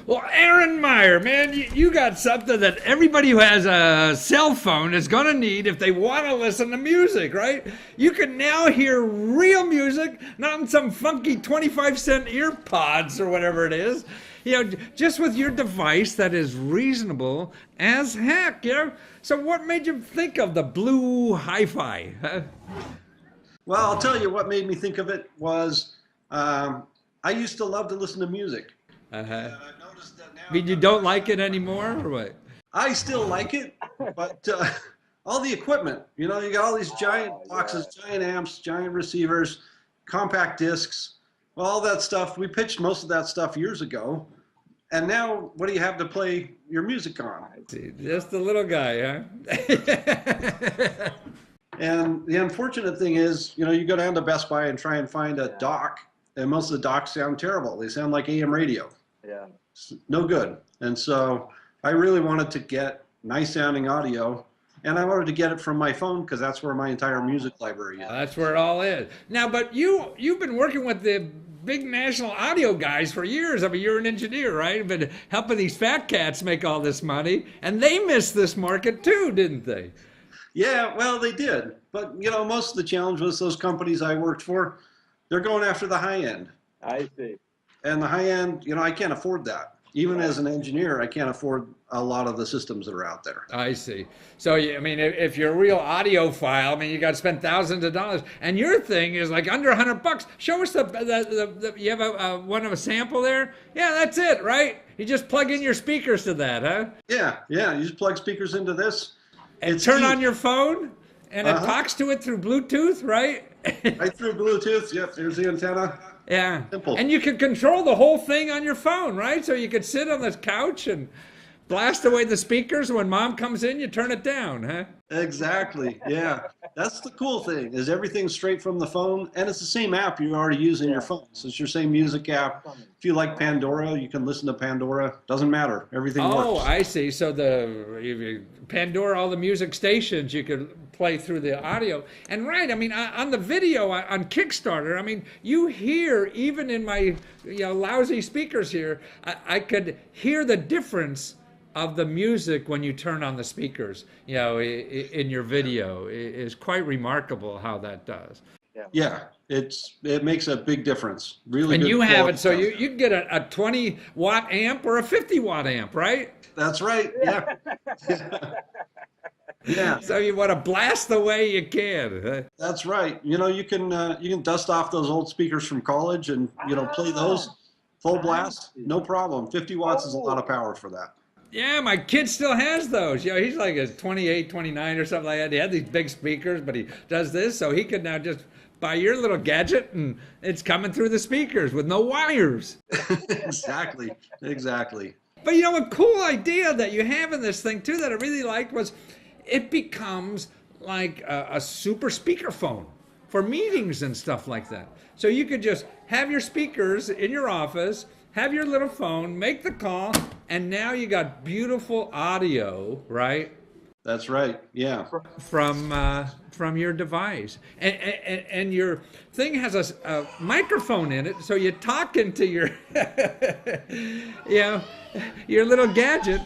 Well, Aaron Meyer, man, you got something that everybody who has a cell phone is going to need if they want to listen to music, right? You can now hear real music, not in some funky 25-cent ear pods or whatever it is. Just with your device that is reasonable as heck. So what made you think of the blue hi-fi? Huh? Well, I'll tell you what made me think of it was I used to love to listen to music. Uh-huh. I noticed that now. I mean, you don't like it anymore, or what? I still like it, but all the equipment, you got all these giant boxes, giant amps, giant receivers, compact discs, all that stuff. We pitched most of that stuff years ago. And now, what do you have to play your music on? Just the little guy, huh? And the unfortunate thing is, you go down to Best Buy and try and find a dock, and most of the docks sound terrible. They sound like AM radio. Yeah. It's no good. And so I really wanted to get nice sounding audio, and I wanted to get it from my phone because that's where my entire music library is. That's where it all is. Now, but you've been working with the big national audio guys for years. I mean, you're an engineer, right? You've been helping these fat cats make all this money, and they missed this market too, didn't they? Yeah, well, they did. But, most of the challenge was those companies I worked for, they're going after the high end. I see. And the high end, I can't afford that. Even as an engineer, I can't afford a lot of the systems that are out there. I see. So, I mean, if you're a real audiophile, I mean, you got to spend thousands of dollars. And your thing is like under $100. Show us the you have a sample there? Yeah, that's it, right? You just plug in your speakers to that, huh? Yeah. You just plug speakers into this. And turn on your phone, and it talks to it through Bluetooth, right? Right through Bluetooth. Yep, there's the antenna. Yeah. Simple. And you can control the whole thing on your phone, right? So you could sit on this couch and blast away the speakers. When mom comes in, you turn it down, huh? Exactly. Yeah. That's the cool thing is everything's straight from the phone, and it's the same app you already use in your phone. So it's your same music app. If you like Pandora, you can listen to Pandora. Doesn't matter. Everything works. Oh, I see. So Pandora, all the music stations, you could play through the audio. And right, I mean, on the video on Kickstarter, I mean, you hear, even in my lousy speakers here, I could hear the difference of the music when you turn on the speakers, in your video. It is quite remarkable how that does. Yeah, it makes a big difference. Really and good you have quality it, so stuff. you can get a 20-watt amp or a 50-watt amp, right? That's right. Yeah. Yeah. So you want to blast the way you can. That's right. You can dust off those old speakers from college and play those full blast, no problem. 50 watts is a lot of power for that. Yeah, my kid still has those. He's like a 28, 29 or something like that. He had these big speakers, but he does this, so he can now just buy your little gadget and it's coming through the speakers with no wires. Exactly. But a cool idea that you have in this thing too that I really liked was it becomes like a super speakerphone for meetings and stuff like that. So you could just have your speakers in your office, have your little phone, make the call, and now you got beautiful audio, right? That's right. Yeah. From your device, and your thing has a microphone in it, so you talk into your your little gadget.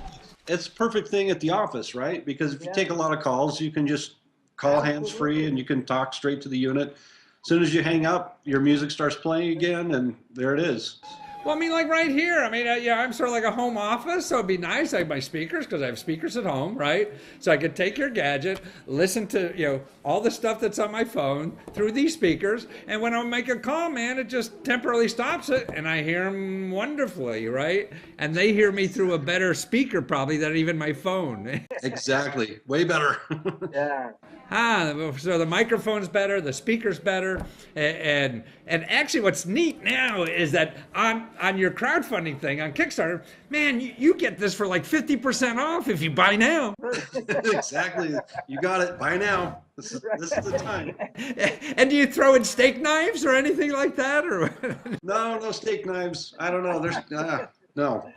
It's a perfect thing at the office, right? Because if you take a lot of calls, you can just call hands-free and you can talk straight to the unit. As soon as you hang up, your music starts playing again, and there it is. Well, I mean, like right here, I mean, I'm sort of like a home office, so it'd be nice. I have my speakers because I have speakers at home, right? So I could take your gadget, listen to, all the stuff that's on my phone through these speakers, and when I make a call, man, it just temporarily stops it, and I hear them wonderfully, right? And they hear me through a better speaker probably than even my phone. Exactly. Way better. Yeah. So the microphone's better, the speaker's better, and actually what's neat now is that on your crowdfunding thing on Kickstarter, man, you get this for like 50% off if you buy now. Exactly. You got it. Buy now. This is the time. And do you throw in steak knives or anything like that? Or No steak knives. I don't know. No.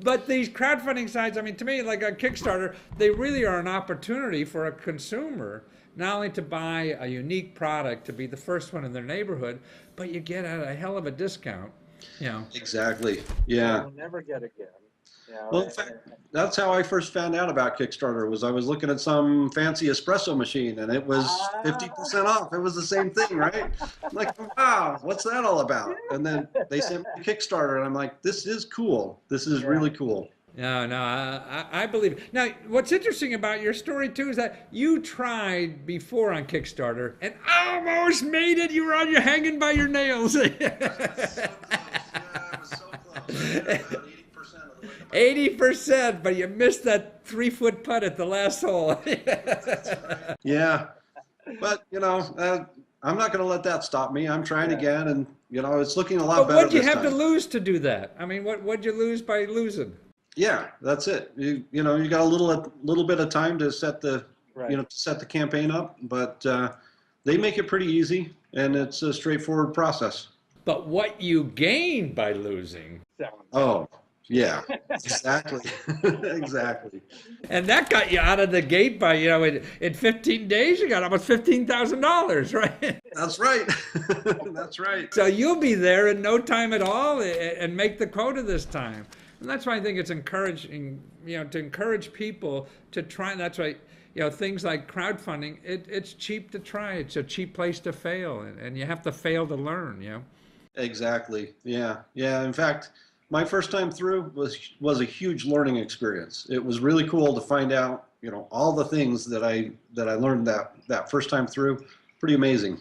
But these crowdfunding sites, I mean, to me, like on Kickstarter, they really are an opportunity for a consumer not only to buy a unique product, to be the first one in their neighborhood, but you get a hell of a discount. You know. Exactly. Yeah. We'll never get again. You know, Well, in fact, that's how I first found out about Kickstarter. Was I was looking at some fancy espresso machine, and it was 50% off. It was the same thing, right? I'm like, wow, what's that all about? And then they sent me to Kickstarter, and I'm like, this is cool. This is really cool. No, I believe it. Now, what's interesting about your story, too, is that you tried before on Kickstarter and almost made it. You were on your hanging by your nails. So close. Yeah, I was so close. About 80% of the way. 80%, but you missed that 3-foot putt at the last hole. Yeah, but I'm not going to let that stop me. I'm trying again, and it's looking a lot But better. what'd you this have to time. lose to do that? I mean, what'd you lose by losing? Yeah, that's it. You got a little bit of time to set the set the campaign up, but they make it pretty easy, and it's a straightforward process. But what you gained by losing. Oh, yeah, exactly. Exactly. And that got you out of the gate by, in 15 days, you got almost $15,000, right? That's right. That's right. So you'll be there in no time at all and make the quota this time. And that's why I think it's encouraging, to encourage people to try. And that's why, things like crowdfunding, it's cheap to try. It's a cheap place to fail. And you have to fail to learn, Exactly. Yeah. Yeah. In fact, my first time through was a huge learning experience. It was really cool to find out, all the things that I learned that first time through. Pretty amazing.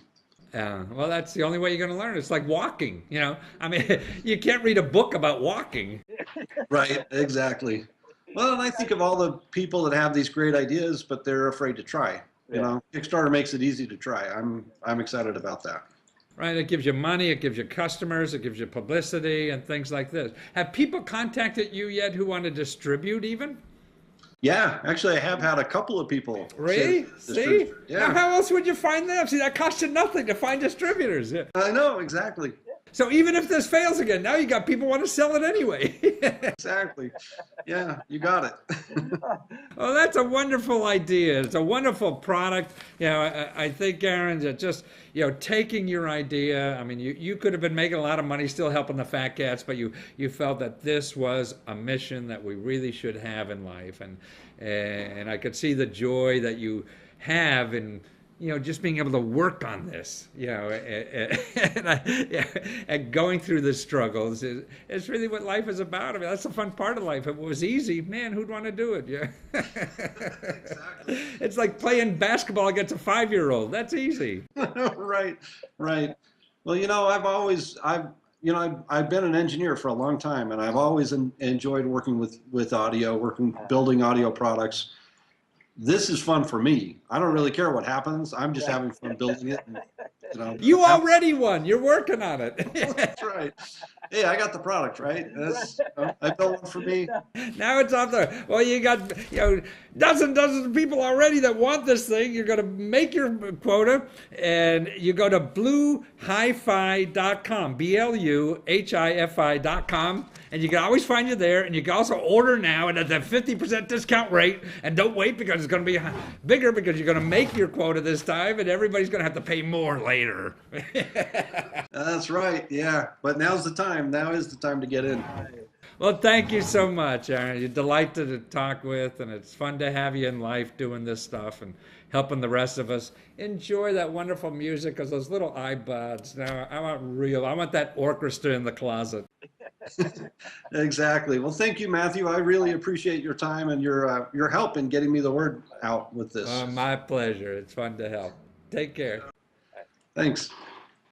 Well, that's the only way you're going to learn. It's like walking, I mean, you can't read a book about walking. Right, exactly. Well, and I think of all the people that have these great ideas, but they're afraid to try. Kickstarter makes it easy to try. I'm excited about that. Right, it gives you money, it gives you customers, it gives you publicity and things like this. Have people contacted you yet who want to distribute even? Yeah, actually, I have had a couple of people. Really? See? Yeah. Now, how else would you find them? See, that costs you nothing to find distributors. Yeah. I know, exactly. So even if this fails again, now you got people want to sell it anyway. Exactly. Yeah, you got it. Well, that's a wonderful idea. It's a wonderful product. I think, Aaron, that just, taking your idea, I mean, you could have been making a lot of money still helping the fat cats, but you felt that this was a mission that we really should have in life. And I could see the joy that you have in, just being able to work on this, and going through the struggles is really what life is about. I mean, that's the fun part of life. If it was easy, man, who'd want to do it? Yeah. Exactly. It's like playing basketball against a 5-year-old. That's easy. Right. Well, I've been an engineer for a long time, and I've always enjoyed working with audio, building audio products. This is fun for me. I don't really care what happens. I'm just having fun building it. And, You already won. You're working on it. That's right. Hey, I got the product, right? I built one for me. Now it's out there. Well, you got dozens of people already that want this thing. You're going to make your quota, and you go to bluhifi.com, BLUHIFI.com, and you can always find you there. And you can also order now and at the 50% discount rate. And don't wait because it's going to be bigger because you're going to make your quota this time, and everybody's going to have to pay more later. That's right. Yeah, but now's the time. Now is the time to get in. Well, thank you so much, Aaron. You're delighted to talk with, and it's fun to have you in life doing this stuff and helping the rest of us enjoy that wonderful music, because those little iPods, now I want that orchestra in the closet. Exactly. Well, thank you, Matthew. I really appreciate your time and your help in getting me the word out with this. My pleasure. It's fun to help. Take care. Thanks.